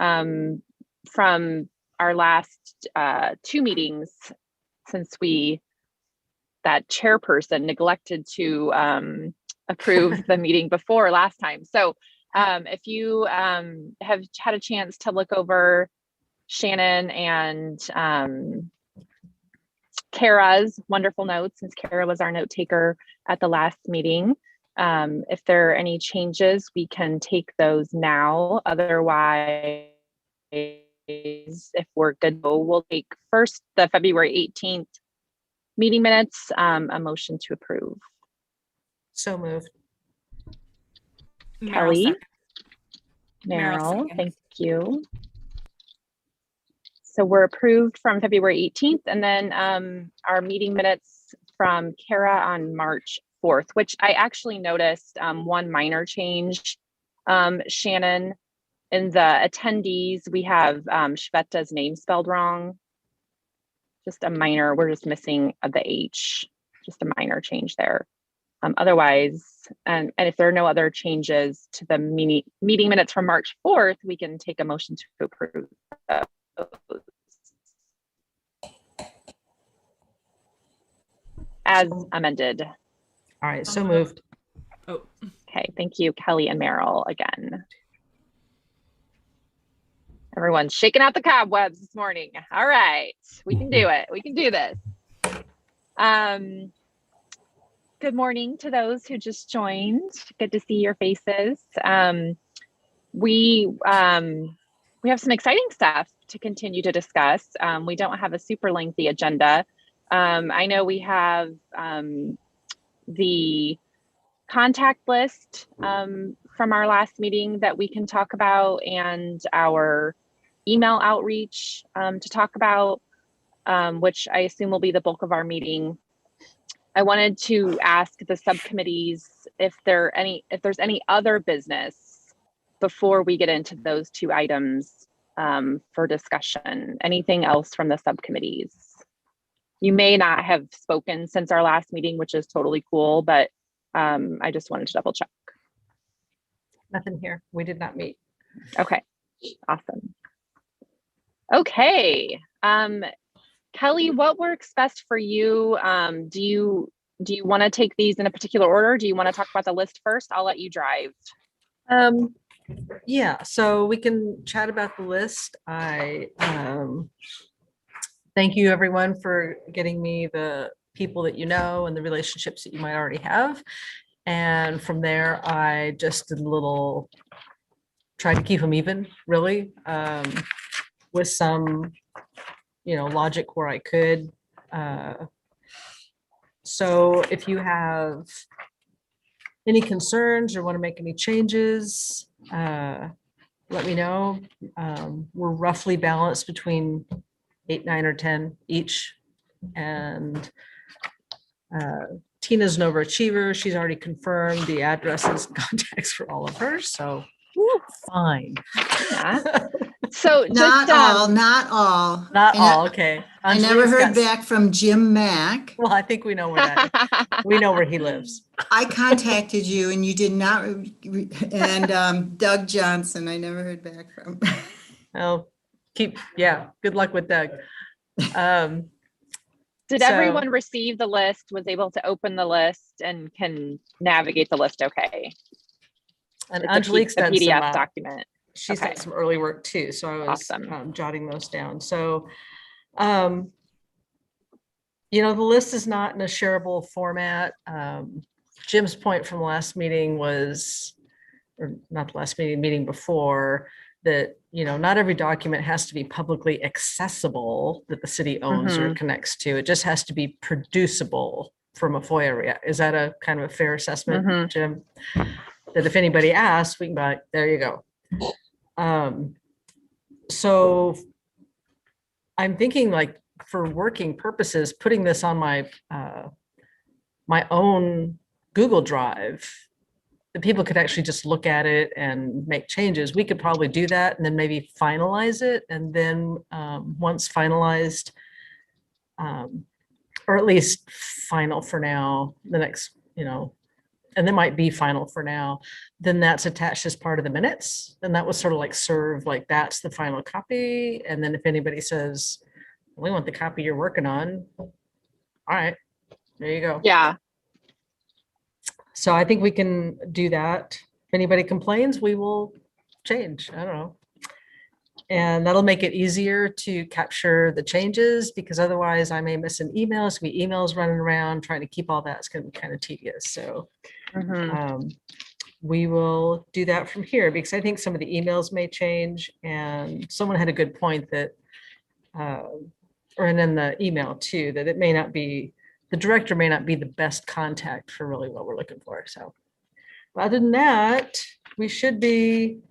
from our last 2 meetings, since that chairperson neglected to approve the meeting before last time. So if you have had a chance to look over Shannon and Kara's wonderful notes, since Kara was our note taker at the last meeting, if there are any changes, we can take those now. Otherwise, if we're good, we'll take first the February 18th meeting minutes, a motion to approve. So moved. Kelly. Merrill, Meryl, thank you. So we're approved from February 18th, and then our meeting minutes from Kara on March 4th, which I actually noticed one minor change. Shannon, in the attendees, we have Shveta's name spelled wrong. Just a minor, we're just missing the H, just a minor change there. Otherwise, and if there are no other changes to the meeting minutes from March 4th, we can take a motion to approve those as amended. All right, so moved. Oh, Okay, thank you, Kelly and Meryl again. Everyone's shaking out the cobwebs this morning. All right, we can do it. We can do this. Good morning to those who just joined. Good to see your faces. We have some exciting stuff to continue to discuss. We don't have a super lengthy agenda. I know we have the contact list from our last meeting that we can talk about, and our email outreach to talk about, which I assume will be the bulk of our meeting. I wanted to ask the subcommittees if there's any other business before we get into those 2 items for discussion. Anything else from the subcommittees? You may not have spoken since our last meeting, which is totally cool, but I just wanted to double check. Nothing here. We did not meet. Okay, awesome. Okay, Kelly, what works best for you? Do you want to take these in a particular order? Do you want to talk about the list first? I'll let you drive. Yeah, so we can chat about the list. I thank you everyone for getting me the people that you know and the relationships that you might already have. And from there, I just did a little, try to keep them even, really, with some, logic where I could. So if you have any concerns or want to make any changes, let me know. We're roughly balanced between 8, 9, or 10 each. And Tina's an overachiever. She's already confirmed the addresses and contacts for all of hers. So fine. Yeah. So not all. Okay. I never heard back from Jim Mack. Well, I think we know where we know where he lives. I contacted you and you did not. And Doug Johnson, I never heard back from. Oh, good luck with Doug. Did everyone receive the list, was able to open the list and can navigate the list okay? And It's Angelique's a done PDF some, document. she's Okay. done some early work too. So I was Awesome. jotting those down. So, the list is not in a shareable format. Jim's point from the last meeting was, or not the last meeting before, that, not every document has to be publicly accessible that the city owns or connects to. It just has to be producible from a FOIA. Is that a kind of a fair assessment, Jim? That if anybody asks, we can be like, there you go. So I'm thinking, like, for working purposes, putting this on my my own Google Drive, that people could actually just look at it and make changes. We could probably do that and then maybe finalize it. And then once finalized, or at least final for now, the next, and they might be final for now, then that's attached as part of the minutes. And that was sort of like serve, like that's the final copy. And then if anybody says, we want the copy you're working on, all right, there you go. Yeah. So I think we can do that. If anybody complains, we will change. I don't know. And that'll make it easier to capture the changes, because otherwise I may miss an email. So we emails running around trying to keep all that. It's going to be kind of tedious. So Mhm. we will do that from here, because I think some of the emails may change. And someone had a good point that, or and in the email too, that it may not be, the director may not be the best contact for really what we're looking for. So other than that, we should be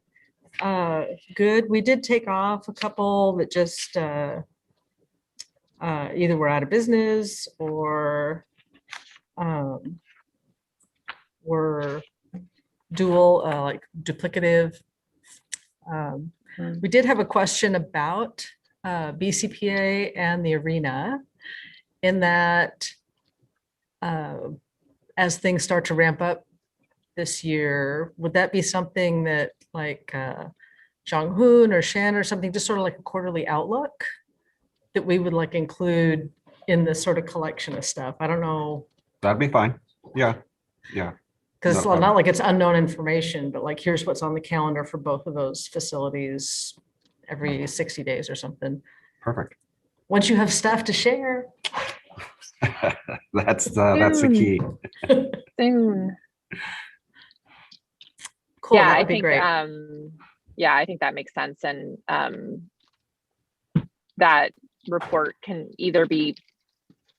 good. We did take off a couple that just either were out of business or were dual, like duplicative. We did have a question about BCPA and the arena, in that as things start to ramp up this year, would that be something that like Jong Hoon or Shan or something, just sort of like a quarterly outlook that we would like include in this sort of collection of stuff? I don't know, That'd be fine. Yeah, yeah, because No it's not problem. like it's unknown information, but like here's what's on the calendar for both of those facilities every 60 days or something. perfect. Once you have stuff to share. That's the key. Soon. Cool, Yeah, that I would be think, great. yeah, I think that makes sense. And that report can either be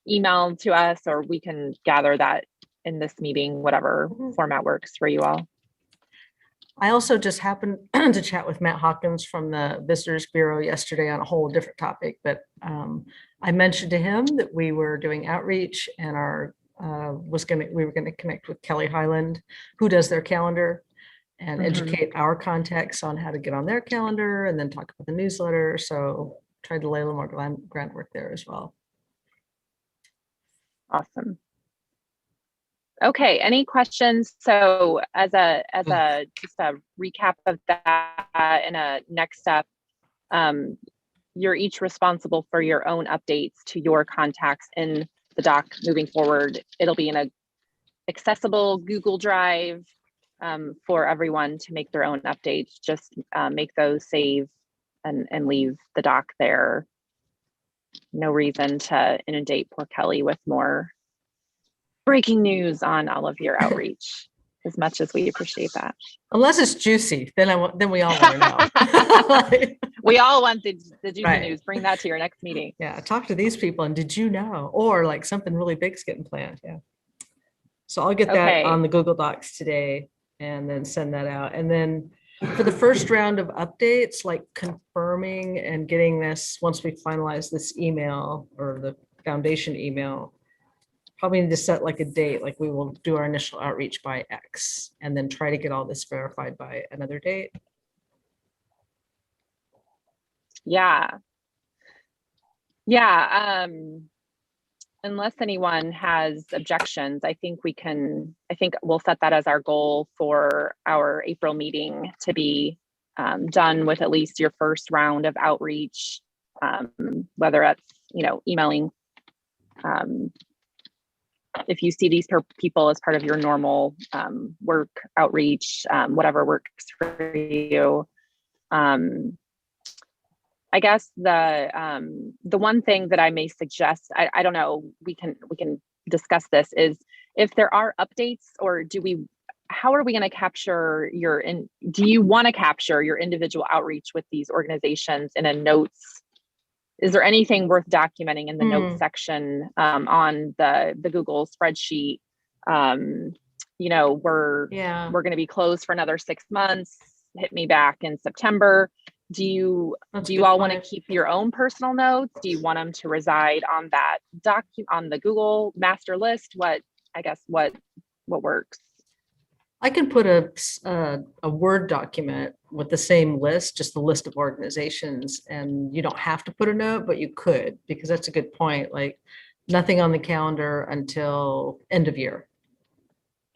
emailed to us, or we can gather that in this meeting, whatever Mhm. format works for you all. I also just happened to chat with Matt Hawkins from the Visitors Bureau yesterday on a whole different topic, but I mentioned to him that we were doing outreach and we were gonna connect with Kelly Highland, who does their calendar, and Mhm. educate our contacts on how to get on their calendar, and then talk about the newsletter. So tried to lay a little more groundwork there as well. Awesome. Okay, any questions? So as a just a recap of that and a next step, you're each responsible for your own updates to your contacts in the doc moving forward. It'll be in a accessible Google Drive for everyone to make their own updates. Just make those, save, and leave the doc there. No reason to inundate poor Kelly with more breaking news on all of your outreach, as much as we appreciate that. Unless it's juicy, then we all want to know. We all want the juicy Right. news. Bring that to your next meeting. Yeah, talk to these people and did you know? Or like something really big's getting planned. Yeah. So I'll get that Okay. on the Google Docs today and then send that out. And then for the first round of updates, like confirming and getting this, once we finalize this email or the foundation email, probably need to set like a date, like we will do our initial outreach by X and then try to get all this verified by another date. Yeah. Yeah. Unless anyone has objections, I think we'll set that as our goal for our April meeting, to be done with at least your first round of outreach, whether that's, emailing. If you see these people as part of your normal work outreach, whatever works for you. I guess the one thing that I may suggest, I don't know, we can discuss this, is if there are updates, or how are we going to capture do you want to capture your individual outreach with these organizations in a notes? Is there anything worth documenting in the notes section on the Google spreadsheet? We're going to be closed for another 6 months. Hit me back in September. Do you all want to keep your own personal notes? Do you want them to reside on that on the Google master list? What works? I can put a Word document with the same list, just the list of organizations, and you don't have to put a note, but you could, because that's a good point. Like nothing on the calendar until end of year.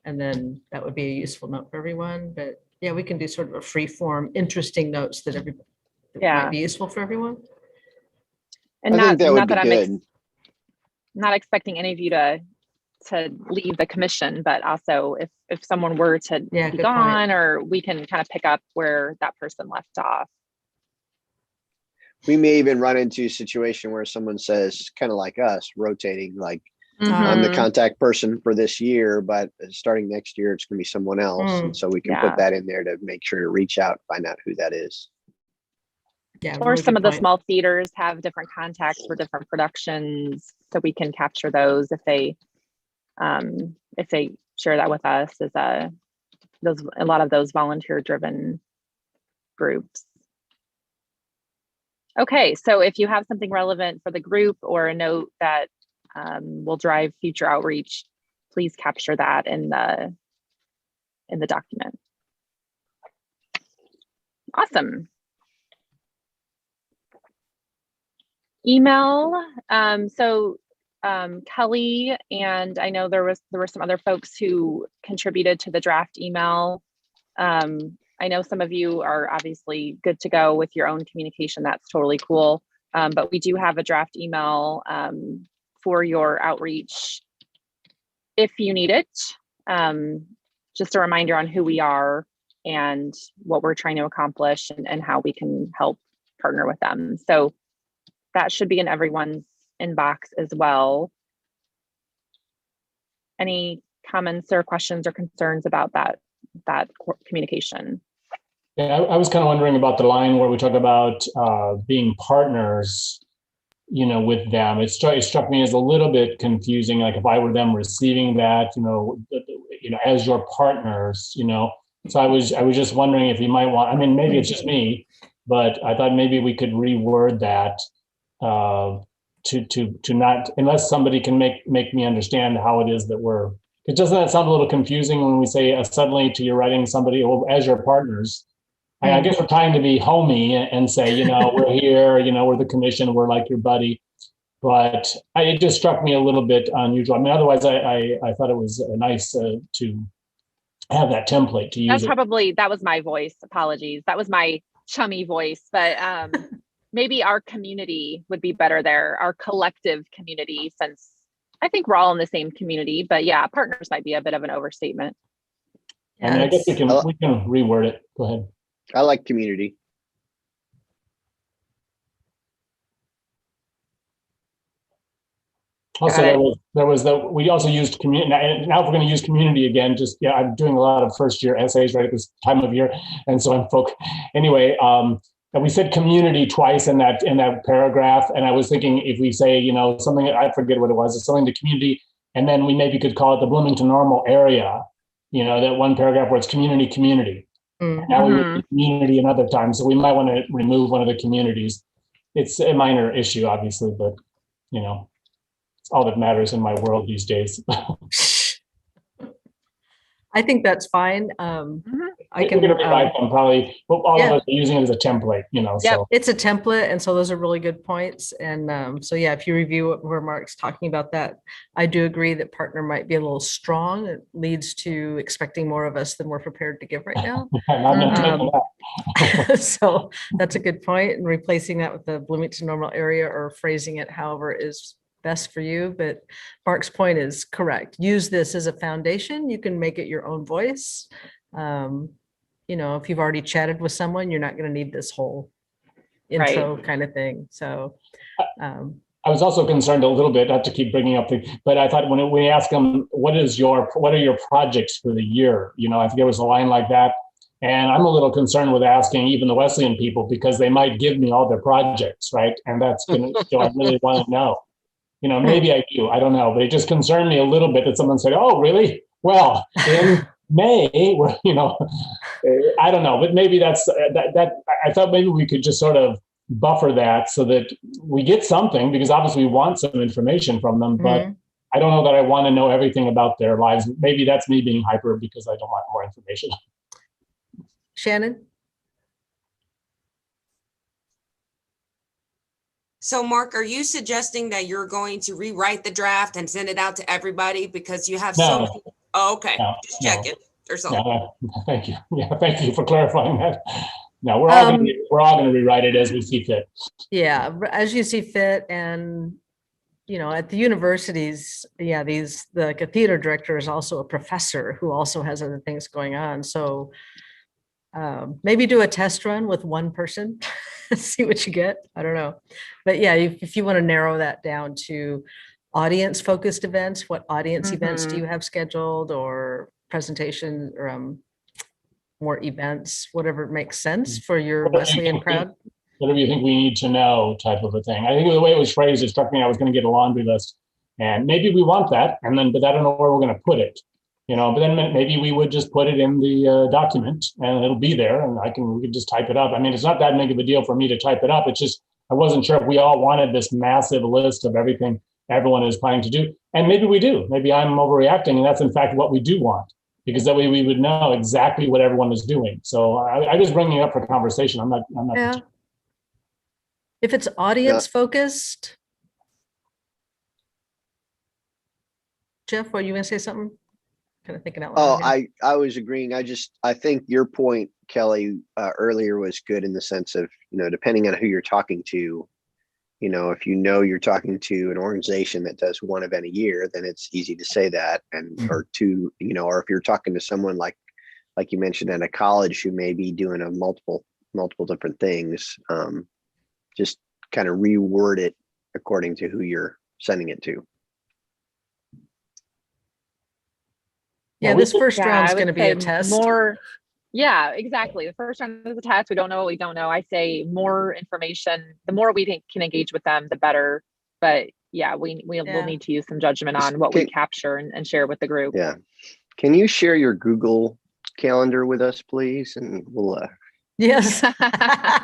And then that would be a useful note for everyone. But yeah, we can do sort of a free form, interesting notes that everybody that Yeah. might be useful for everyone. And I think that would not be that I'm good. not expecting any of you to leave the commission, but also if someone were to Yeah, be good point. gone, or we can kind of pick up where that person left off. We may even run into a situation where someone says, kind of like us, rotating, like I'm the Mhm. contact person for this year, but starting next year, it's going to be someone else. And so we can Yeah. put that in there to make sure to reach out, find out who that is. Yeah. Or really some good of the point. small theaters have different contacts for different productions, so we can capture those if they share that with us as a lot of those volunteer driven groups. Okay, so if you have something relevant for the group or a note that will drive future outreach, please capture that in the document. Awesome. Email. Kelly, and I know there were some other folks who contributed to the draft email. I know some of you are obviously good to go with your own communication. That's totally cool. But we do have a draft email for your outreach if you need it. Just a reminder on who we are and what we're trying to accomplish and how we can help partner with them. So that should be in everyone's inbox as well. Any comments or questions or concerns about that communication? Yeah, I was kind of wondering about the line where we talk about being partners, with them. It struck me as a little bit confusing. Like if I were them receiving that, as your partners, So I was just wondering if you might want. I mean, maybe it's just me, but I thought maybe we could reword that to not, unless somebody can make me understand how it is that we're. It doesn't that sound a little confusing when we say suddenly to you're writing somebody as your partners. I guess we're trying to be homey and say, we're here, we're the commission, we're like your buddy. But it just struck me a little bit unusual. I mean, otherwise, I thought it was nice to have that template to use. That was my voice. Apologies. That was my chummy voice. But maybe our community would be better there. Our collective community, since I think we're all in the same community. But yeah, partners might be a bit of an overstatement. I mean, I guess we can reword it. Go ahead. I like community. Also, we also used community. Now if we're going to use community again, I'm doing a lot of first year essays right at this time of year. And so I'm anyway, and we said community twice in that paragraph. And I was thinking if we say, something, I forget what it was, it's something to community. And then we maybe could call it the Bloomington Normal area, that one paragraph where it's community. Mm-hmm. Now we use community another time. So we might want to remove one of the communities. It's a minor issue, obviously, but, it's all that matters in my world these days. I think that's fine. I can. We're going to rewrite them probably. All Yeah. of us are using it as a template, Yep, So it's a template, and so those are really good points. And so yeah, if you review where Mark's talking about that, I do agree that partner might be a little strong. It leads to expecting more of us than we're prepared to give right now. I'm not taking that. So that's a good point. And replacing that with the Bloomington Normal area or phrasing it however is best for you. But Mark's point is correct. Use this as a foundation. You can make it your own voice. If you've already chatted with someone, you're not going to need this whole intro kind of thing. So I was also concerned a little bit, not to keep bringing up but I thought when we ask them, what are your projects for the year? I think there was a line like that. And I'm a little concerned with asking even the Wesleyan people, because they might give me all their projects, right? And that's going to, I really want to know. Maybe I do, I don't know, but it just concerned me a little bit that someone said, oh, really? Well, in May, I don't know, but maybe that's that. I thought maybe we could just sort of buffer that so that we get something, because obviously we want some information from them, but I don't know that I want to know everything about their lives. Maybe that's me being hyper because I don't want more information. Shannon? So Mark, are you suggesting that you're going to rewrite the draft and send it out to everybody because you have so many? Oh, okay, No, just no. checking. There's all. No, thank you. Yeah, thank you for clarifying that. No, we're all gonna rewrite it as we see fit. Yeah, as you see fit. And, you know, at the universities, yeah, like a theater director is also a professor who also has other things going on. So maybe do a test run with one person, see what you get. I don't know. But yeah, if you want to narrow that down to audience focused events, what audience events do you have scheduled, or presentation, or more events, whatever makes sense for your Wesleyan crowd? Whatever you think we need to know, type of a thing. I think the way it was phrased, it struck me I was going to get a laundry list, and maybe we want that, and then, but I don't know where we're going to put it, you know. But then maybe we would just put it in the document, and it'll be there, and we could just type it up. I mean, it's not that big of a deal for me to type it up. It's just I wasn't sure if we all wanted this massive list of everything everyone is planning to do, and maybe we do. Maybe I'm overreacting, and that's in fact what we do want, because that way we would know exactly what everyone is doing. So I was bringing it up for conversation. I'm not. Yeah. If it's audience focused. Jeff, were you gonna say something? Kind of thinking out loud. I was agreeing. I think your point, Kelly, earlier was good in the sense of, you know, depending on who you're talking to, you know, if you know you're talking to an organization that does one event a year, then it's easy to say that. And or to, you know, or if you're talking to someone like you mentioned at a college who may be doing a multiple different things, just kind of reword it according to who you're sending it to. Yeah, this first round is I going to would be a say test. Yeah, exactly. The first round is a test. We don't know what we don't know. I say more information, the more we can engage with them, the better. But yeah, we'll need to use some judgment on what we capture and share with the group. Yeah. Can you share your Google Calendar with us, please? And we'll yes.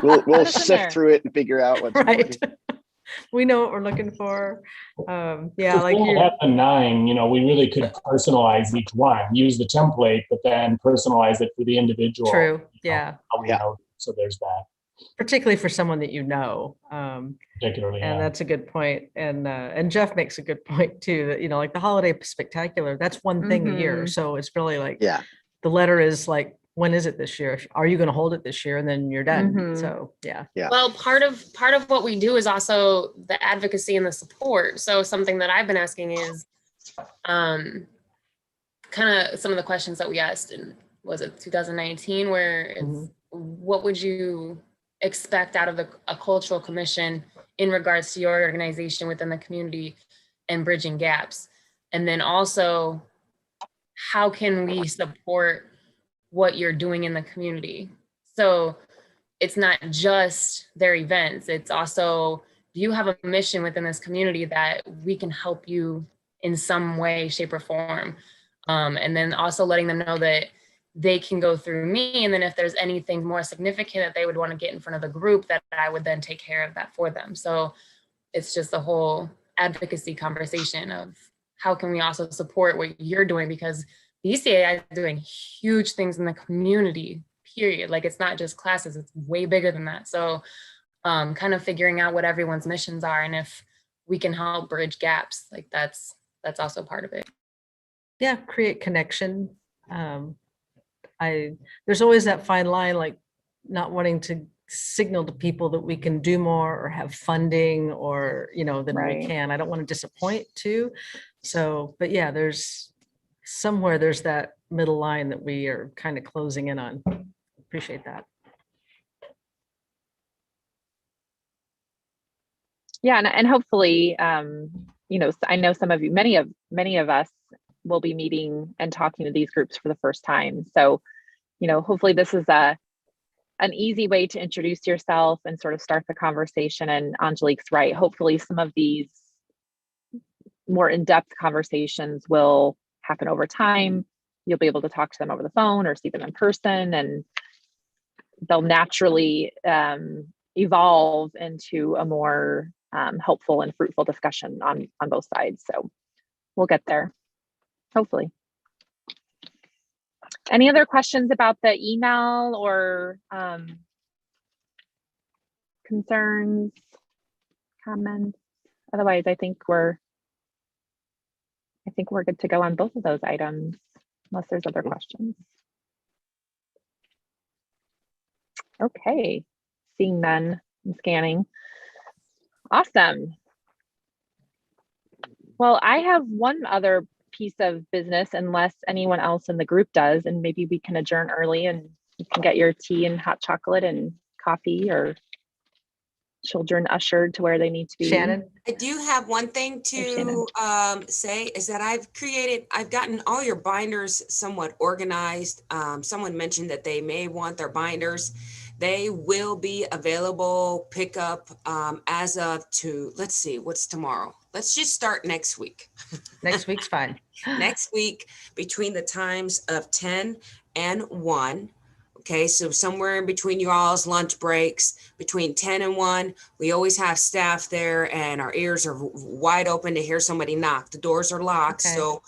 we'll sift through it and figure out what's right. We know what we're looking for. Yeah, like you have the 9, you know, we really could personalize each one, use the template, but then personalize it for the individual. True. Yeah. So there's that. Particularly for someone that you know. Particularly, and that's a good point. And Jeff makes a good point too, that, you know, like the holiday spectacular, that's one thing a year. So it's really like, the letter is like, when is it this year? Are you going to hold it this year? And then you're done. So yeah. Well, part of what we do is also the advocacy and the support. So something that I've been asking is kind of some of the questions that we asked in, was it 2019, where it's, what would you expect out of a cultural commission in regards to your organization within the community and bridging gaps? And then also, how can we support what you're doing in the community? So it's not just their events, it's also, do you have a mission within this community that we can help you in some way, shape, or form? And then also letting them know that they can go through me, and then if there's anything more significant that they would want to get in front of the group, that I would then take care of that for them. So it's just the whole advocacy conversation of how can we also support what you're doing, because BCAI is doing huge things in the community, period. Like, it's not just classes, it's way bigger than that. So kind of figuring out what everyone's missions are, and if we can help bridge gaps, like that's also part of it. Yeah, create connection. There's always that fine line, like not wanting to signal to people that we can do more or have funding, or, you know, that we can. I don't want to disappoint too. So, but yeah, there's that middle line that we are kind of closing in on. Appreciate that. Yeah, and hopefully, you know, I know many of us will be meeting and talking to these groups for the first time. So, you know, hopefully this is an easy way to introduce yourself and sort of start the conversation. And Angelique's right. Hopefully some of these more in-depth conversations will happen over time. You'll be able to talk to them over the phone or see them in person, and they'll naturally evolve into a more helpful and fruitful discussion on both sides. So we'll get there, hopefully. Any other questions about the email or concerns, comments? Otherwise, I think we're good to go on both of those items. unless there's other questions. Okay, seeing none, I'm scanning. Awesome. Well, I have one other piece of business unless anyone else in the group does, and maybe we can adjourn early and you can get your tea and hot chocolate and coffee, or children ushered to where they need to be. Shannon? I do have one thing Shannon. to say is that I've gotten all your binders somewhat organized. Someone mentioned that they may want their binders. They will be available pickup as of let's see, what's tomorrow? Let's just start next week. Next week's fine. Next week between the times of 10 and 1. Okay, so somewhere in between you all's lunch breaks, between 10 and 1, we always have staff there and our ears are wide open to hear somebody knock. The doors are locked. Okay. So,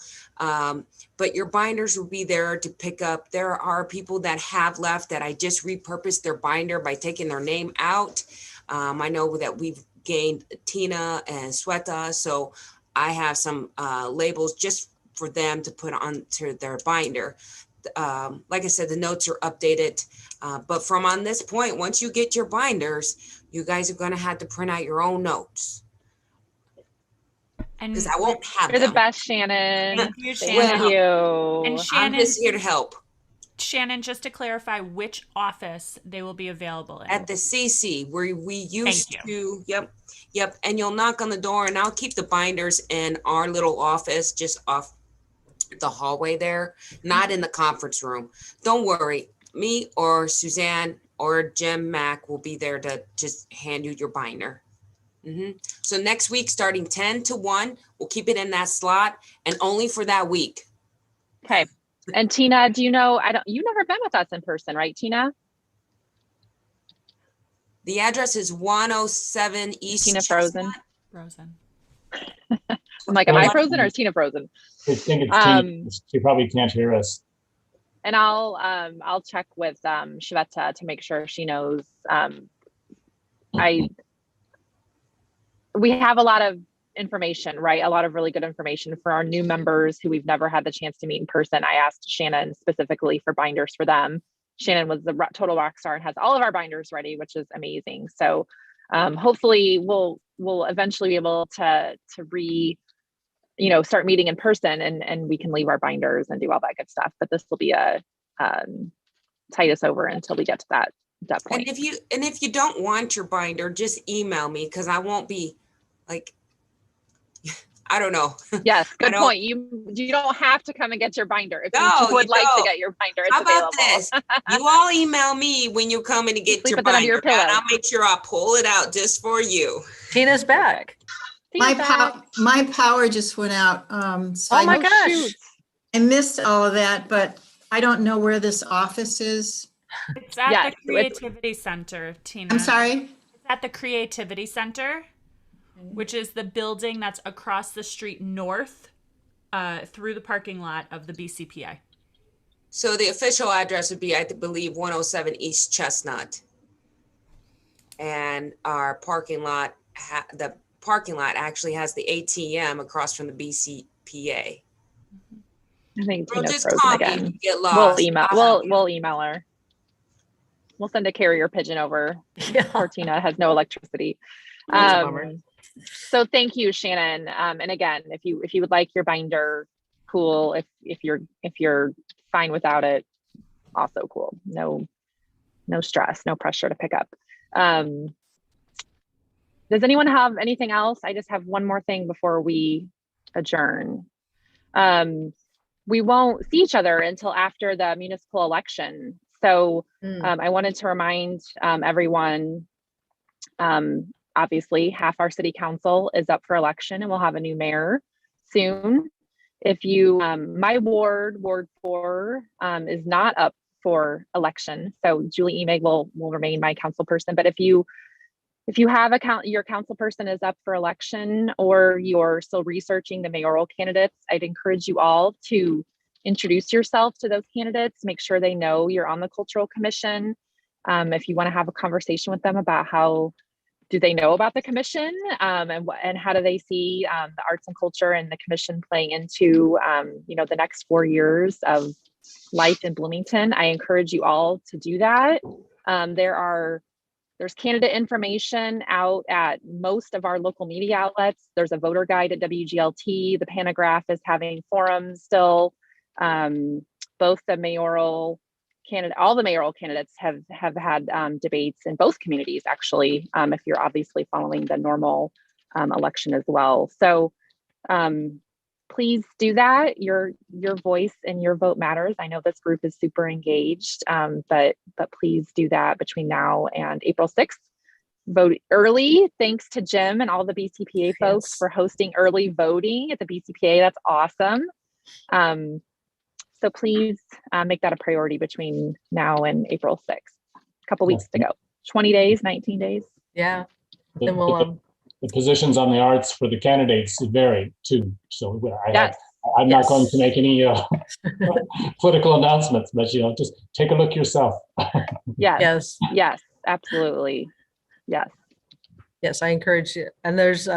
but your binders will be there to pick up. There are people that have left that I just repurposed their binder by taking their name out. I know that we've gained Tina and Sweta. So I have some labels just for them to put onto their binder. Like I said, the notes are updated, but from on this point, once you get your binders, you guys are going to have to print out your own notes And because I won't have You're the them. best, Shannon. thank you, Thank Shannon. you. And I'm Shannon, just here to help Shannon, just to clarify which office they will be available in. at the CC where we used Thank to. Yep. And you'll knock on the door, and I'll keep the binders in our little office just off the hallway there, not in the conference room. Don't worry, me or Suzanne or Jim Mack will be there to just hand you your binder. So next week, starting 10 to 1, we'll keep it in that slot and only for that week. Okay. And Tina, do you know, you've never been with us in person, right, Tina? The address is 107 East Tina Chestnut. Frozen. I'm like, am I frozen or is Tina frozen? I think it's Tina. She probably can't hear us. And I'll check with Shveta to make sure she knows. We have a lot of information, right? A lot of really good information for our new members who we've never had the chance to meet in person. I asked Shannon specifically for binders for them. Shannon was the total rock star and has all of our binders ready, which is amazing. So hopefully we'll eventually be able to start meeting in person and we can leave our binders and do all that good stuff. But this will be a tide us over until we get to that point. And if you don't want your binder, just email me because I won't be like, I don't know. Yes, good point. You don't have to come and get your binder if you would like to get your binder. It's How about available. this? You all email me when you come in to get Sleep your with it under your binder, and pillow. I'll make sure I pull it out just for you. Tina's back. My power just went out. So Oh my I, gosh. shoot. I missed all of that, but I don't know where this office is. It's at Yes, the Creativity Center, Tina. I'm sorry. It's at the Creativity Center, which is the building that's across the street north through the parking lot of the BCPI. So the official address would be, I believe, 107 East Chestnut. And our parking lot, the parking lot actually has the ATM across from the BCPA. I think Or Tina's just frozen call me if again. you get lost. We'll email her. We'll send a carrier pigeon over. Yeah. Poor Tina has no electricity. That's a bummer. So thank you, Shannon. And again, if you would like your binder, cool. If you're fine without it, also cool. No stress, no pressure to pick up. Does anyone have anything else? I just have one more thing before we adjourn. We won't see each other until after the municipal election. So I wanted to remind everyone, obviously half our city council is up for election and we'll have a new mayor soon. If you, my ward 4, is not up for election. So Julie Emig will remain my council person. But if you have your council person is up for election or you're still researching the mayoral candidates, I'd encourage you all to introduce yourself to those candidates, make sure they know you're on the Cultural Commission. If you want to have a conversation with them about how do they know about the commission, and how do they see the arts and culture and the commission playing into the next 4 years of life in Bloomington? I encourage you all to do that. There's candidate information out at most of our local media outlets. There's a voter guide at WGLT. The Panagraph is having forums still. Both the mayoral candidate, all the mayoral candidates have had debates in both communities, actually, if you're obviously following the normal election as well. So please do that. Your voice and your vote matters. I know this group is super engaged, but please do that between now and April 6th. Vote early. Thanks to Jim and all the BCPA folks for hosting early voting at the BCPA. That's awesome. So please make that a priority between now and April 6th. A couple weeks to go. 20 days, 19 days. Yeah. The, Then we'll, the positions on the arts for the candidates vary too. So Yes. I'm not going to make any political announcements, but just take a look yourself. Yes. Yes, absolutely. Yes. Yes, I encourage you. And there's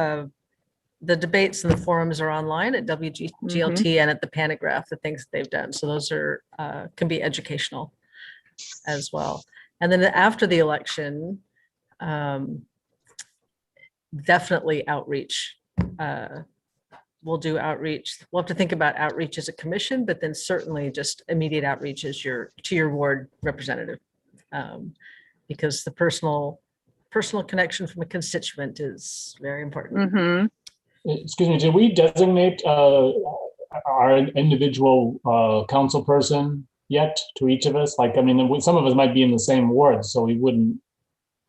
the debates and the forums are online at WGLT and at the Panagraph, the things that they've done. So those are can be educational as well. And then after the election, definitely outreach. We'll do outreach. We'll have to think about outreach as a commission, but then certainly just immediate outreach as to your ward representative, because the personal connection from a constituent is very important. Excuse me, did we designate our individual council person yet to each of us? Like, I mean, some of us might be in the same ward, so we wouldn't,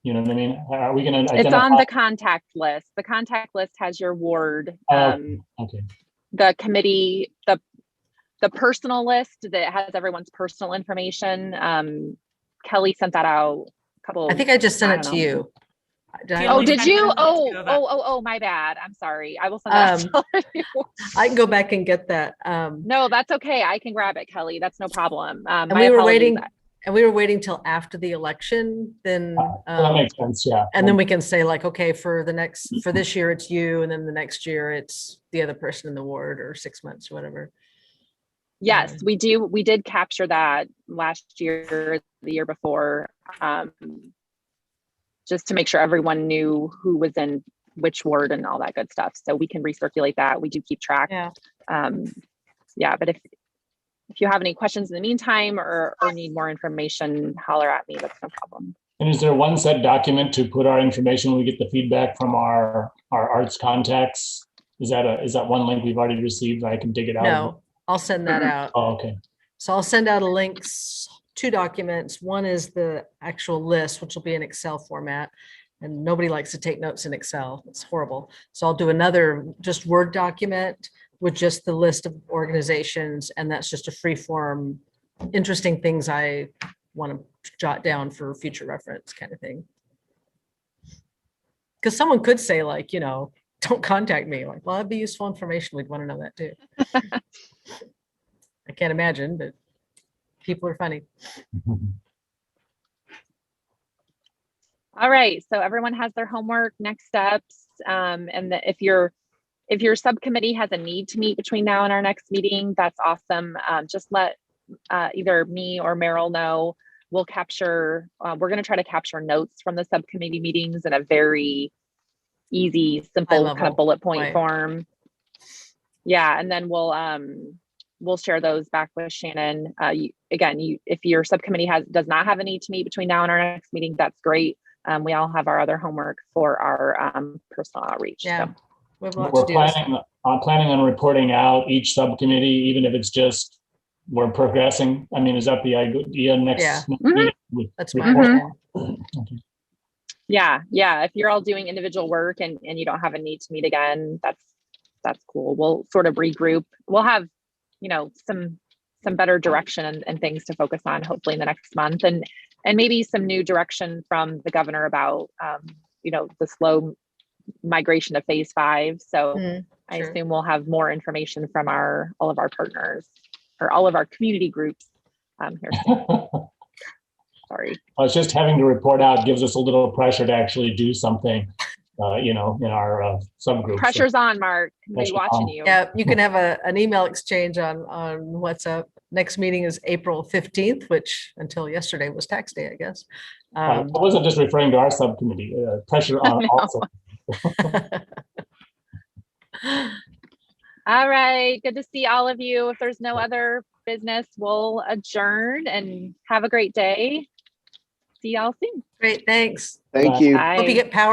you know what I mean? Are we going to identify? It's on the contact list. The contact list has your ward. Okay. The committee, the personal list that has everyone's personal information. Kelly sent that out a couple. I think I just sent it to you. Oh, did you? Oh, my bad. I'm sorry. I will send that to you. I can go back and get that. No, that's okay. I can grab it, Kelly. That's no problem. And we were waiting till after the election. Then that makes sense. Yeah. And then we can say like, okay, for this year it's you, and then the next year it's the other person in the ward, or 6 months or whatever. Yes, we do. We did capture that last year, the year before. Just to make sure everyone knew who was in which ward and all that good stuff. So we can recirculate that. We do keep track. Yeah. But if you have any questions in the meantime or need more information, holler at me. That's no problem. And is there one set document to put our information when we get the feedback from our arts contacts? Is that one link we've already received? I can dig it out. No, I'll send that out. Oh, okay. So I'll send out two documents. One is the actual list, which will be in Excel format, and nobody likes to take notes in Excel. It's horrible. So I'll do another just Word document with just the list of organizations, and that's just a free form, interesting things I want to jot down for future reference kind of thing. Because someone could say like, don't contact me. Like, well, that'd be useful information. We'd want to know that too. I can't imagine, but people are funny. All right, so everyone has their homework, next steps, and if your subcommittee has a need to meet between now and our next meeting, that's awesome. Just let either me or Meryl know. We'll capture. We're going to try to capture notes from the subcommittee meetings in a very easy, simple kind of bullet point form. Yeah, and then we'll share those back with Shannon. If your subcommittee does not have a need to meet between now and our next meeting, that's great. We all have our other homework for our personal outreach. Yeah, so. We're planning on reporting out each subcommittee, even if it's just we're progressing. I mean, is that the idea next meeting? That's my plan. Okay. Yeah. If you're all doing individual work and you don't have a need to meet again, that's cool. We'll sort of regroup. We'll have some better direction and things to focus on hopefully in the next month, and maybe some new direction from the governor about the slow migration to phase 5. So I assume we'll have more information from all of our partners or all of our community groups here soon. Sorry. It's just having to report out gives us a little pressure to actually do something, you know, in our subgroup. Pressure's on, Mark. Somebody Pressure's watching on. you. Yeah, you can have an email exchange on WhatsApp. Next meeting is April 15th, which until yesterday was tax day, I guess. I wasn't just referring to our subcommittee, pressure on No. also. All right. Good to see all of you. If there's no other business, we'll adjourn and have a great day. See y'all soon. Great, thanks. Thank you. Bye. Hope you get power